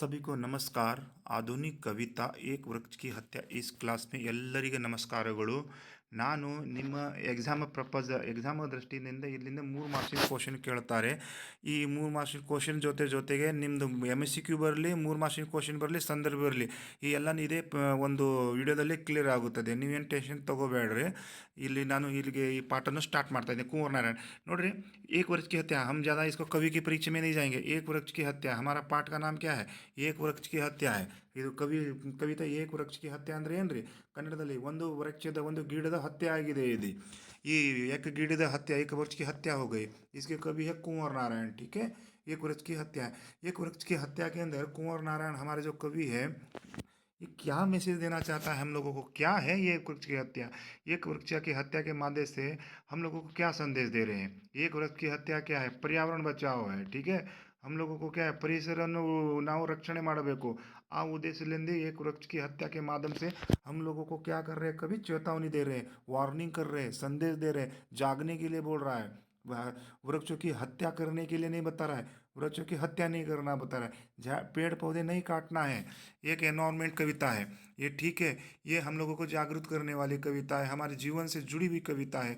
ಸಭಿಗೂ ನಮಸ್ಕಾರ. ಆಧುನಿಕ ಕವಿತಾ ಏಕ ವೃಕ್ಷ की हत्या इस क्लास में ಎಲ್ಲರಿಗೆ ನಮಸ್ಕಾರಗಳು. ನಾನು ನಿಮ್ಮ ಎಕ್ಸಾಮ್ ದೃಷ್ಟಿಯಿಂದ ಇಲ್ಲಿಂದ 3 ಮಾರ್ಕ್ಸಿನ ಕ್ವಶನ್ ಕೇಳ್ತಾರೆ. ಈ 3 ಮಾರ್ಕ್ಸಿನ ಕ್ವಶನ್ ಜೊತೆಗೆ ನಿಮ್ಮದು MSQ ಬರಲಿ, 3 ಮಾರ್ಕ್ಸಿನ ಕ್ವಶನ್ ಬರಲಿ, ಸಂದರ್ಭ ಬರಲಿ, ಈ ಎಲ್ಲ ಇದೇ ಒಂದು ವಿಡಿಯೋದಲ್ಲಿ ಕ್ಲಿಯರ್ ಆಗುತ್ತದೆ. ನೀವೇನು ಟೆನ್ಷನ್ ತಗೋಬೇಡ್ರಿ. ನಾನು ಇಲ್ಲಿಗೆ ಈ ಪಾಠನ ಸ್ಟಾರ್ಟ್ ಮಾಡ್ತಾ ಇದ್ದೀನಿ. कुंवर नारायण नोड्री, एक वृक्ष की हत्या. हम ज़्यादा इसको कवि के परिचय में नहीं जाएंगे. एक वृक्ष की हत्या, हमारा पाठ का नाम क्या है? एक वृक्ष की हत्या है. ಇದು ಕವಿತಾ ಏಕ ವೃಕ್ಷ की हत्या ಅಂದ್ರೆ ಏನ್ರಿ? ಕನ್ನಡದಲ್ಲಿ ಒಂದು ವೃಕ್ಷದ, ಒಂದು ಗಿಡದ ಹತ್ಯೆ ಆಗಿದೆ ಇದು. ಈ एक गिड़द हत्या, एक वृक्ष की हत्या हो गई. इसके कवि है कुंवर नारायण. ठीक है, एक वृक्ष की हत्या है. एक वृक्ष की हत्या के अंदर कुंवर नारायण हमारे जो कवि है, ये क्या मैसेज देना चाहता है हम लोगों को? क्या है ये एक वृक्ष की हत्या? एक वृक्ष की हत्या के माध्यम से हम लोगों को क्या संदेश दे रहे हैं? एक वृक्ष की हत्या क्या है? पर्यावरण बचाओ है. ठीक है, हम लोगों को क्या है? ಪರಿಸರವನ್ನು ನಾವು ರಕ್ಷಣೆ ಮಾಡಬೇಕು. ಆ ಉದ್ದೇಶದಿಂದ एक वृक्ष की हत्या के माध्यम से हम लोगों को क्या कर रहे हैं? कभी चेतावनी दे रहे हैं, वार्निंग कर रहे हैं, संदेश दे रहे हैं, जागने के लिए बोल रहा है. वृक्षों की हत्या करने के लिए नहीं बता रहा है, वृक्षों की हत्या नहीं करना बता रहा है, पेड़ पौधे नहीं काटना है. एक एनवायरमेंट कविता है ये. ठीक है, ये हम लोगों को जागरूक करने वाली कविता है, हमारे जीवन से जुड़ी हुई कविता है.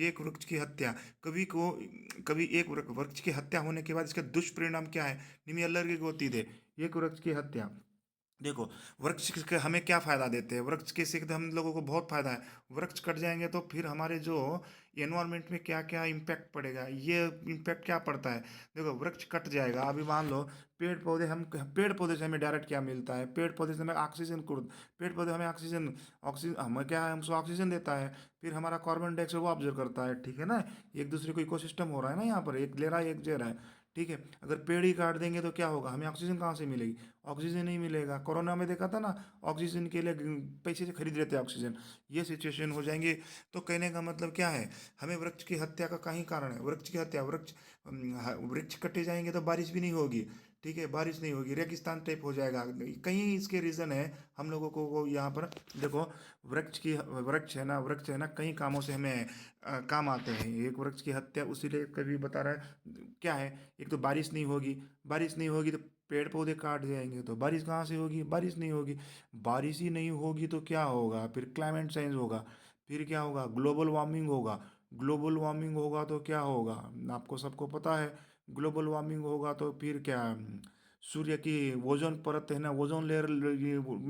एक वृक्ष की हत्या, कभी एक वृक्ष की हत्या होने के बाद इसका दुष्परिणाम क्या है निम्न ಗೊತ್ತಿದೆ. एक वृक्ष की हत्या, देखो, वृक्ष के हमें क्या फ़ायदा देते हैं? वृक्ष के से हम लोगों को बहुत फ़ायदा है. वृक्ष कट जाएंगे तो फिर हमारे जो एनवायरनमेंट में क्या क्या इम्पैक्ट पड़ेगा, ये इम्पैक्ट क्या पड़ता है? देखो, वृक्ष कट जाएगा, अभी मान लो पेड़ पौधे से हमें डायरेक्ट क्या मिलता है? पेड़ पौधे से हमें ऑक्सीजन को, पेड़ पौधे हमें ऑक्सीजन ऑक्सीजन हमें क्या है? हमसे ऑक्सीजन देता है, फिर हमारा कार्बन डाइऑक्साइड वो ऑब्जर्व करता है. ठीक है ना, एक दूसरे को इकोसिस्टम हो रहा है ना, यहाँ पर एक ले रहा है, एक दे रहा है. ठीक है, अगर पेड़ ही काट देंगे तो क्या होगा? हमें ऑक्सीजन कहाँ से मिलेगी? ऑक्सीजन नहीं मिलेगा. कोरोना में देखा था ना, ऑक्सीजन के लिए पैसे से खरीद रहे थे ऑक्सीजन. ये सिचुएशन हो जाएंगे. तो कहने का मतलब क्या है? हमें वृक्ष की हत्या का कहीं कारण है. वृक्ष की हत्या, वृक्ष कटे जाएंगे तो बारिश भी नहीं होगी. ठीक है, बारिश नहीं होगी, रेगिस्तान टाइप हो जाएगा. कहीं इसके रीज़न है हम लोगों को यहाँ पर. देखो, वृक्ष है ना, कई कामों से हमें काम आते हैं. एक वृक्ष की हत्या उसीलिए कभी बता रहा है क्या है? एक तो बारिश नहीं होगी, बारिश नहीं होगी तो पेड़ पौधे काट जाएंगे, तो बारिश कहाँ से होगी? बारिश नहीं होगी. बारिश ही नहीं होगी तो क्या होगा? फिर क्लाइमेट चेंज होगा. फिर क्या होगा? ग्लोबल वार्मिंग होगा. ग्लोबल वार्मिंग होगा तो क्या होगा? आपको सबको पता है. ग्लोबल वार्मिंग होगा तो फिर क्या? सूर्य की ओजोन परत है ना, ओजोन लेयर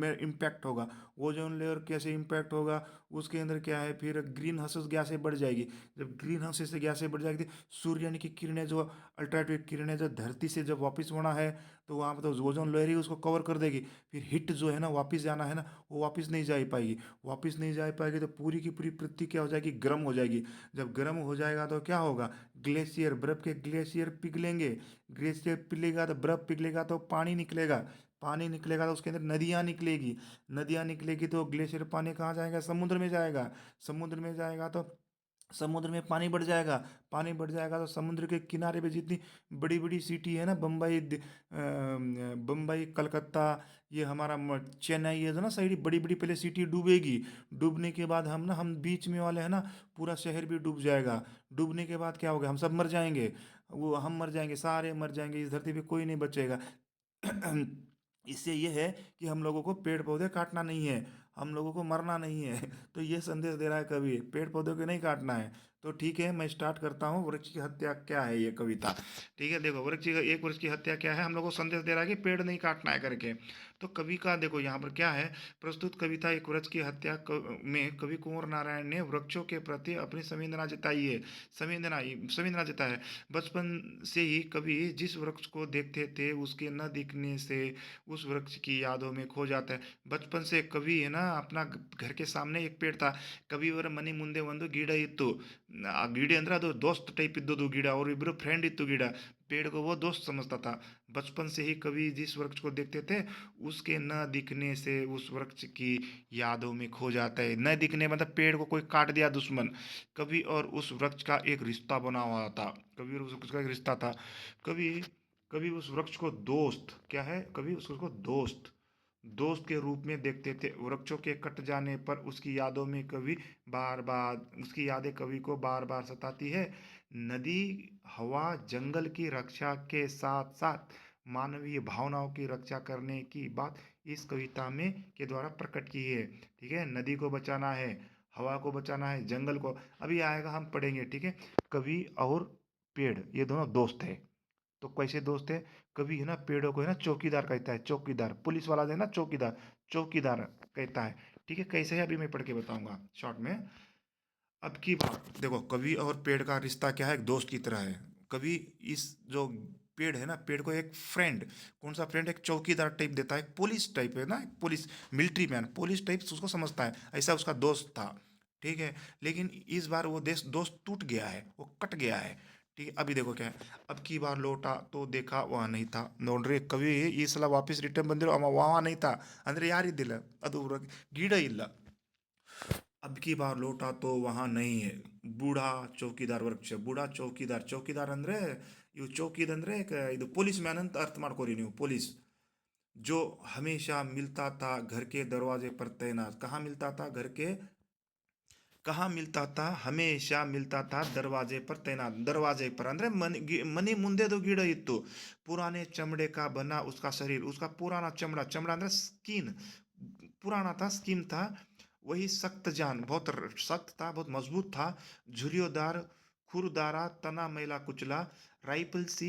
में इम्पैक्ट होगा. ओजोन लेयर कैसे इम्पैक्ट होगा? उसके अंदर क्या है? फिर ग्रीन हाउसेस गैसें बढ़ जाएगी. जब ग्रीन हाउसेस से गैसें बढ़ जाएगी, सूर्य की किरणें जो अल्ट्रावायलेट किरणें जो धरती से जब वापस होना है, तो वहाँ पर तो ओजोन लेयर ही उसको कवर कर देगी. फिर हीट जो है ना, वापस जाना है ना, वो वापस नहीं जा पाएगी. वापस नहीं जा पाएगी तो पूरी की पूरी पृथ्वी क्या हो जाएगी? गर्म हो जाएगी. जब गर्म हो जाएगा तो क्या होगा? ग्लेशियर, बर्फ के ग्लेशियर पिघलेंगे. ग्लेशियर पिघलेगा तो बर्फ पिघलेगा तो पानी निकलेगा. पानी निकलेगा तो उसके अंदर नदियाँ निकलेगी. नदियाँ निकलेगी तो ग्लेशियर पानी कहाँ जाएगा? समुद्र में जाएगा. समुद्र में जाएगा तो समुद्र में पानी बढ़ जाएगा. पानी बढ़ जाएगा तो समुद्र के किनारे पे जितनी बड़ी बड़ी सिटी है ना, बम्बई, कलकत्ता, ये हमारा चेन्नई, ये जो ना साइड बड़ी बड़ी पहले सिटी डूबेगी. डूबने के बाद हम बीच में वाले हैं ना, पूरा शहर भी डूब जाएगा. डूबने के बाद क्या होगा? हम सब मर जाएंगे. वो हम मर जाएंगे, सारे मर जाएंगे, इस धरती पे कोई नहीं बचेगा. इससे ये है कि हम लोगों को पेड़ पौधे काटना नहीं है, हम लोगों को मरना नहीं है. तो ये संदेश दे रहा है कवि, पेड़ पौधों को नहीं काटना है. तो ठीक है, मैं स्टार्ट करता हूँ. वृक्ष की हत्या क्या है ये कविता. ठीक है, देखो, एक वृक्ष की हत्या क्या है? हम लोग को संदेश दे रहा है कि पेड़ नहीं काटना है करके. तो कवि का देखो यहाँ पर क्या है. प्रस्तुत कविता एक वृक्ष की हत्या में कवि कुंवर नारायण ने वृक्षों के प्रति अपनी संवेदना जताई है. संवेदना जताई है. बचपन से ही कवि जिस वृक्ष को देखते थे उसके न दिखने से उस वृक्ष की यादों में खो जाता है. बचपन से कवि है ना, अपना घर के सामने एक पेड़ था. ಕವಿಯವರ ಮನೆ ಮುಂದೆ ಒಂದು ಗಿಡ ಇತ್ತು. ಆ ಗಿಡ ಅಂದ್ರೆ ಅದು दोस्त टाइप ಇದ್ದದ್ದು ಗಿಡ. ಅವರಿಬ್ಬರು फ्रेंड इत्तु गिಡ. पेड़ को वो दोस्त समझता था. बचपन से ही कवि जिस वृक्ष को देखते थे उसके न दिखने से उस वृक्ष की यादों में खो जाता है. न दिखने मतलब पेड़ को कोई काट दिया दुश्मन. कवि और उस वृक्ष का एक रिश्ता बना हुआ था. कवि और उस वृक्ष का एक रिश्ता था. कवि कभी उस वृक्ष को दोस्त क्या है? कभी उसको दोस्त दोस्त के रूप में देखते थे. वृक्षों के कट जाने पर उसकी यादों में कवि बार बार उसकी यादें कवि को बार बार सताती है. नदी, हवा, जंगल की रक्षा के साथ साथ मानवीय भावनाओं की रक्षा करने की बात इस कविता में के द्वारा प्रकट की है। ठीक है, नदी को बचाना है, हवा को बचाना है, जंगल को, अभी आएगा हम पढ़ेंगे। ठीक है, कवि और पेड़ ये दोनों दोस्त है। तो कैसे दोस्त है? कवि है ना पेड़ों को है ना चौकीदार कहता है, चौकीदार, पुलिस वाला है ना चौकीदार, चौकीदार कहता है। ठीक है, कैसे है अभी मैं पढ़ के बताऊंगा शॉर्ट में। अब की बार देखो, कवि और पेड़ का रिश्ता क्या है? एक दोस्त की तरह है। कवि इस जो पेड़ है ना, पेड़ को एक फ्रेंड, कौन सा फ्रेंड? एक चौकीदार टाइप देता है, एक पुलिस टाइप है ना, एक police, military man, police type उसको समझता है, ऐसा उसका दोस्त था। ठीक है, लेकिन इस बार वो देश दोस्त टूट गया है, वो कट गया है। ठीक है, अभी देखो क्या है। अब की बार लौटा तो देखा वहाँ नहीं था, ನೋಡ್ರಿ ಕವಿ ಈ ಸಲ ವಾಪಸ್ ರಿಟರ್ನ್ ಬಂದಿರೋ ಅವ वहाँ नहीं था ಅಂದ್ರೆ ಯಾರಿದ್ದಿಲ್ಲ, ಅದು ಗಿಡ ಇಲ್ಲ। अब की बार लौटा तो वहाँ नहीं है, ಬೂಢಾ ಚೌಕಿದಾರ್ ವೃಕ್ಷ, ಬೂಢಾ ಚೌಕಿದಾರ್, ಚೌಕಿದಾರ್ ಅಂದ್ರೆ ಇವು ಚೌಕಿದ್ ಅಂದ್ರೆ ಇದು ಪೊಲೀಸ್ ಮ್ಯಾನ್ ಅಂತ ಅರ್ಥ ಮಾಡ್ಕೋರಿ ನೀವು, ಪೊಲೀಸ್। जो हमेशा मिलता था घर के दरवाजे पर तैनात, कहाँ मिलता था? घर के, कहाँ मिलता था? हमेशा मिलता था दरवाजे पर तैनात, दरवाजे पर ಅಂದ್ರೆ ಮನೆ ಮುಂದೆದು ಗಿಡ ಇತ್ತು। पुराने चमड़े का बना उसका शरीर, उसका पुराना चमड़ा, चमड़ा ಅಂದ್ರೆ स्किन, पुराना था, स्किन था। वही सख्त जान, बहुत सख्त था, बहुत मजबूत था। झुर्रियोदार, खुरदारा, तना मैला कुचला, राइफल सी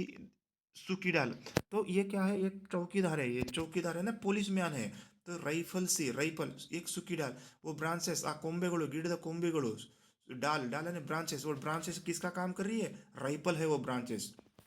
सूखी डाल। तो ये क्या है? एक चौकीदार है, ये चौकीदार है ना, पुलिस मैन है। तो ರೈಫಲ್ ಸಿ, ರೈಫಲ್ एक सूखी डाल, वो ब्रांचेस आ ಕೊಂಬೆಗಳು, ಗಿಡದ ಕೊಂಬೆಗಳು, डाल, डाल है ब्रांचेस, वो ब्रांचेस किसका काम कर रही है? राइफल है वो ब्रांचेस,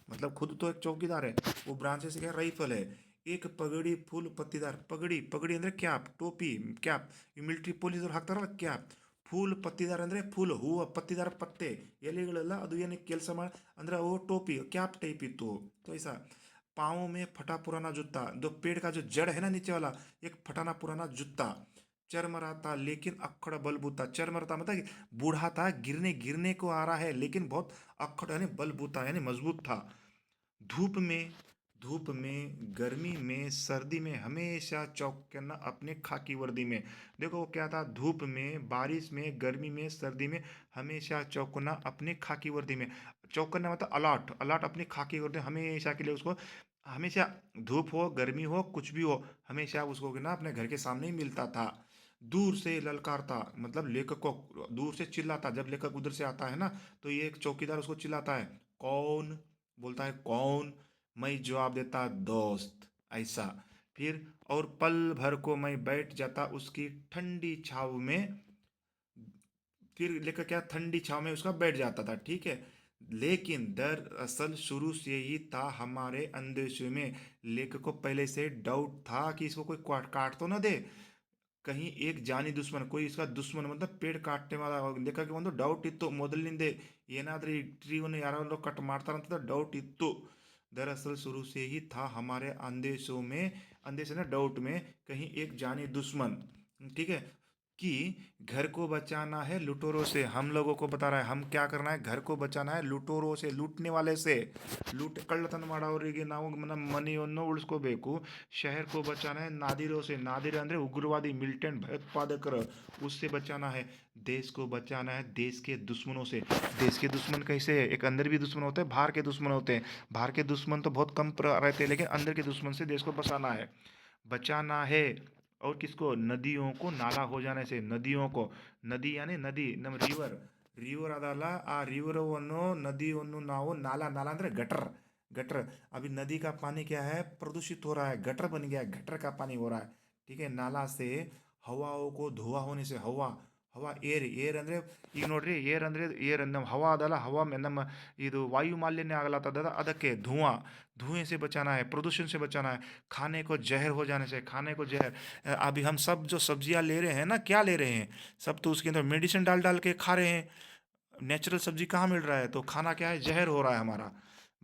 मतलब खुद तो एक चौकीदार है, वो ब्रांचेस क्या? राइफल है। एक पगड़ी फूल पत्तीदार, पगड़ी, पगड़ी ಅಂದ್ರೆ ಕ್ಯಾಪ್, ಟೋಪಿ, ಕ್ಯಾಪ್, ಈ ಮಿಲಿಟರಿ ಪೊಲೀಸ್ ಅವ್ರು ಹಾಕ್ತಾರಲ್ಲ ಕ್ಯಾಪ್। ಫೂಲ್ ಪತ್ತಿದಾರ ಅಂದ್ರೆ ಫೂಲ್ ಹೂವು, ಪತ್ತಿದಾರ ಪತ್ತೆ, ಎಲೆಗಳೆಲ್ಲ ಅದು ಏನಕ್ಕೆ ಕೆಲಸ ಮಾಡಿ ಅಂದ್ರೆ वो टोपी कैप टाइप इತ್ತು तो ऐसा। पाँव में फटा पुराना जूता, जो पेड़ का जो जड़ है ना नीचे वाला, एक फटाना पुराना जूता। चरमराता लेकिन अक्खड़ बलबूता, चरमराता मतलब कि बूढ़ा था, गिरने गिरने को आ रहा है, लेकिन बहुत अक्खड़ यानी बलबूता यानी मजबूत था। धूप में, धूप में, गर्मी में, सर्दी में हमेशा चौकन्ना अपने खाकी वर्दी में। देखो वो क्या था? धूप में, बारिश में, गर्मी में, सर्दी में हमेशा चौकन्ना अपने खाकी वर्दी में। चौकन्ना मतलब अलर्ट, अलर्ट अपनी खाकी वर्दी, हमेशा के लिए उसको, हमेशा धूप हो गर्मी हो कुछ भी हो, हमेशा उसको ना अपने घर के सामने ही मिलता था। दूर से ललकारता मतलब लेखक को दूर से चिल्लाता, जब लेखक उधर से आता है ना, तो ये एक चौकीदार उसको चिल्लाता है, कौन? बोलता है कौन? मैं जवाब देता दोस्त, ऐसा। फिर और पल भर को मैं बैठ जाता उसकी ठंडी छाव में, फिर लेकर क्या? ठंडी छाव में उसका बैठ जाता था। ठीक है, लेकिन दरअसल शुरू से ही था हमारे अंदेशे में, लेखक को पहले से डाउट था कि इसको कोई काट काट तो ना दे, कहीं एक जानी दुश्मन, कोई इसका दुश्मन मतलब पेड़ काटने वाला ಲೆಕ್ಕಕ್ಕೆ ಒಂದು ಡೌಟ್ ಇತ್ತು ಮೊದಲಿನಿಂದೆ, ಏನಾದರೂ ಈ ಟ್ರೀವನ್ನು ಯಾರೋ ಕಟ್ ಮಾಡ್ತಾರಂತ ಡೌಟ್ ಇತ್ತು। दरअसल शुरू से ही था हमारे अंदेशों में, अंदेश है ना डाउट में, कहीं एक जानी दुश्मन। ठीक है, कि घर को बचाना है लुटेरों से, हम लोगों को बता रहा है हम क्या करना है, घर को बचाना है ಲುಟೋರೋ से, लूटने वाले से, लूट ಕಳ್ಳತನ ಮಾಡೋರಿಗೆ ನಾವು ನಮ್ಮ ಮನೆಯನ್ನು ಉಳಿಸ್ಕೋಬೇಕು। शहर को बचाना है नादिरों से, नादिर ಅಂದ್ರೆ उग्रवादी मिलिटेंट भयोत्पादकर, उससे बचाना है। देश को बचाना है देश के दुश्मनों से। देश के दुश्मन कैसे है? एक अंदर भी दुश्मन होते हैं, बाहर के दुश्मन होते हैं। बाहर के दुश्मन तो बहुत कम रहते हैं, लेकिन अंदर के दुश्मन से देश को बचाना है, बचाना है। और किसको? नदियों को नाला हो जाने से, नदियों को, नदी यानी नदी ನಮ್ಮ ರಿವರ್, ರಿವರ್ ಅದಲ್ಲ ಆ ರಿವರವನ್ನು नदियों ನಾವು नाला, नाला ಅಂದ್ರೆ गटर, गटर। अभी नदी का पानी क्या है? प्रदूषित हो रहा है, गटर बन गया है, गटर का पानी हो रहा है। ठीक है, नाला से हवाओं को धुआं होने से, हवा, हवा ಏರ್, ಏರ್ ಅಂದರೆ ಈಗ ನೋಡ್ರಿ ಏರ್ ಅಂದರೆ ಏರ್ ನಮ್ಮ ಹವಾ ಅದಲ್ಲ, ಹವಾ ನಮ್ಮ ಇದು वायु मालिन्य ಆಗಲತ್ತದ ಅದಕ್ಕೆ धुआं, धुएं से बचाना है, प्रदूषण से बचाना है। खाने को जहर हो जाने से, खाने को जहर, अभी हम सब जो सब्जियां ले रहे हैं ना, क्या ले रहे हैं? सब तो उसके अंदर मेडिसिन डाल डाल के खा रहे हैं। नेचुरल सब्जी कहाँ मिल रहा है? तो खाना क्या है? जहर हो रहा है हमारा।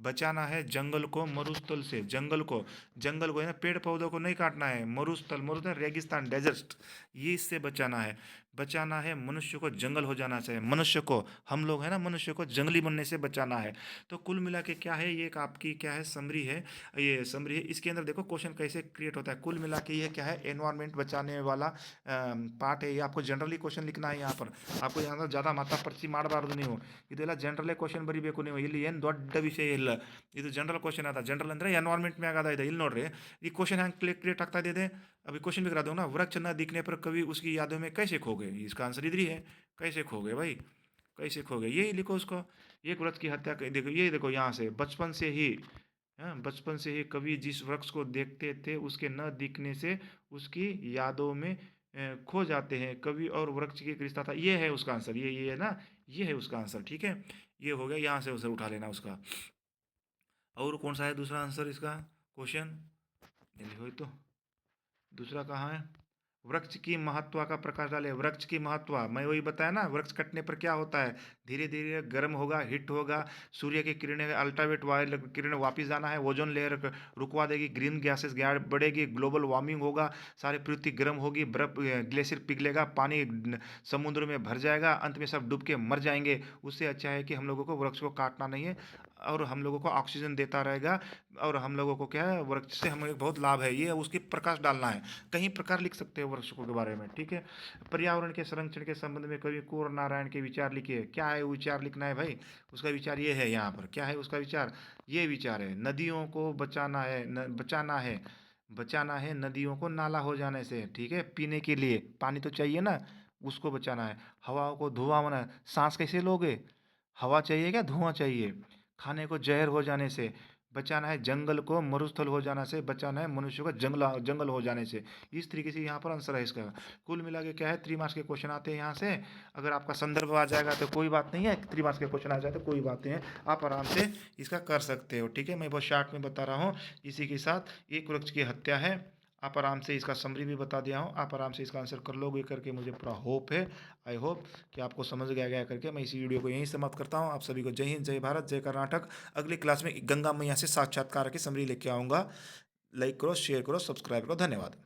बचाना है जंगल को मरुस्थल से, जंगल को, जंगल को है ना पेड़ पौधों को नहीं काटना है। मरुस्थल, मरुस्थल रेगिस्तान, डेजर्ट, ये इससे बचाना है। बचाना है, मनुष्य को जंगल हो जाना चाहिए, मनुष्य को, हम लोग हैं ना, मनुष्य को जंगली बनने से बचाना है। तो कुल मिला के क्या है, ये एक आपकी क्या है, समरी है। ये समरी है, इसके अंदर देखो क्वेश्चन कैसे क्रिएट होता है। कुल मिला के ये क्या है, एनवायरनमेंट बचाने वाला पार्ट है। ये आपको जनरली क्वेश्चन लिखना है यहाँ पर। आपको यहाँ ज़्यादा माता पर्ची ಮಾಡಬಾರದು ನೀವು, ಇದೆಲ್ಲ ಜನರಲ್ಲೇ ಕ್ವಶನ್ ಬರಿಬೇಕು ನೀವು, ಇಲ್ಲಿ ಏನು ದೊಡ್ಡ ವಿಷಯ ಇಲ್ಲ, ಇದು ಜನರಲ್ ಕ್ವಶನ್ ಅದ, ಜನರಲ್ ಅಂದರೆ ಎನ್ವೈರ್ಮೆಂಟ್ ಮ್ಯಾಗ ಅದ ಇದೆ, ಇಲ್ಲಿ ನೋಡ್ರಿ ಈ ಕ್ವಶन ಹ್ಯಾಂಗೆ ಕ್ರಿएट ಆಗ್ತಾ ಇದೆ। अभी क्वेश्चन भी करा दो ना, वृक्ष न दिखने पर कवि उसकी यादों में कैसे खो गए, इसका आंसर इधर ही है, कैसे खो गए भाई, कैसे खो गए, यही लिखो उसको। एक वृक्ष की हत्या देखो, ये देखो यहाँ से बचपन से ही, हाँ बचपन से ही कवि जिस वृक्ष को देखते थे उसके न दिखने से उसकी यादों में खो जाते हैं, कवि और वृक्ष की एक रिश्ता था, ये है उसका आंसर, ये है ना, ये है उसका आंसर, ठीक है। ये हो गया, यहाँ से उसे उठा लेना उसका। और कौन सा है दूसरा आंसर इसका क्वेश्चन, देखो तो दूसरा कहाँ है, वृक्ष की महत्व का प्रकाश डाले, वृक्ष की महत्व, मैं वही बताया ना, वृक्ष कटने पर क्या होता है, धीरे धीरे गर्म होगा, हिट होगा, सूर्य की किरणें, अल्ट्रावायलेट वायलेट किरणें वापस जाना है, ओजोन लेयर रुकवा देगी, ग्रीन गैसेस बढ़ेगी, ग्लोबल वार्मिंग होगा, सारी पृथ्वी गर्म होगी, बर्फ ग्लेशियर पिघलेगा, पानी समुद्र में भर जाएगा, अंत में सब डूब के मर जाएंगे। उससे अच्छा है कि हम लोगों को वृक्ष को काटना नहीं है, और हम लोगों को ऑक्सीजन देता रहेगा, और हम लोगों को क्या है, वृक्ष से हमें बहुत लाभ है, ये उसकी प्रकाश डालना है। कहीं प्रकार लिख सकते हो वृक्षों के बारे में, ठीक है। पर्यावरण के संरक्षण के संबंध में कवि कुंवर नारायण के विचार लिखिए, क्या है विचार लिखना है भाई, उसका विचार ये है, यहाँ पर क्या है उसका विचार, ये विचार है, नदियों को बचाना है, बचाना है, बचाना है नदियों को नाला हो जाने से, ठीक है, पीने के लिए पानी तो चाहिए ना, उसको बचाना है। हवाओं को धुआं होना, सांस कैसे लोगे, हवा चाहिए क्या धुआं चाहिए। खाने को जहर हो जाने से बचाना है, जंगल को मरुस्थल हो जाने से बचाना है, मनुष्य को जंगल जंगल हो जाने से। इस तरीके से यहाँ पर आंसर है इसका। कुल मिला के क्या है, 3 मार्क्स के क्वेश्चन आते हैं यहाँ से। अगर आपका संदर्भ आ जाएगा तो कोई बात नहीं है, 3 मार्क्स के क्वेश्चन आ जाए तो कोई बात नहीं है, आप आराम से इसका कर सकते हो, ठीक है। मैं बहुत शार्ट में बता रहा हूँ। इसी के साथ एक वृक्ष की हत्या है, आप आराम से इसका समरी भी बता दिया हूँ, आप आराम से इसका आंसर कर लोगे करके मुझे पूरा होप है। आई होप कि आपको समझ गया करके। मैं इसी वीडियो को यहीं समाप्त करता हूँ। आप सभी को जय हिंद, जय भारत, जय कर्नाटक। अगली क्लास में गंगा मैया से साक्षात्कार की समरी लेके आऊँगा। लाइक करो, शेयर करो, सब्सक्राइब करो, धन्यवाद।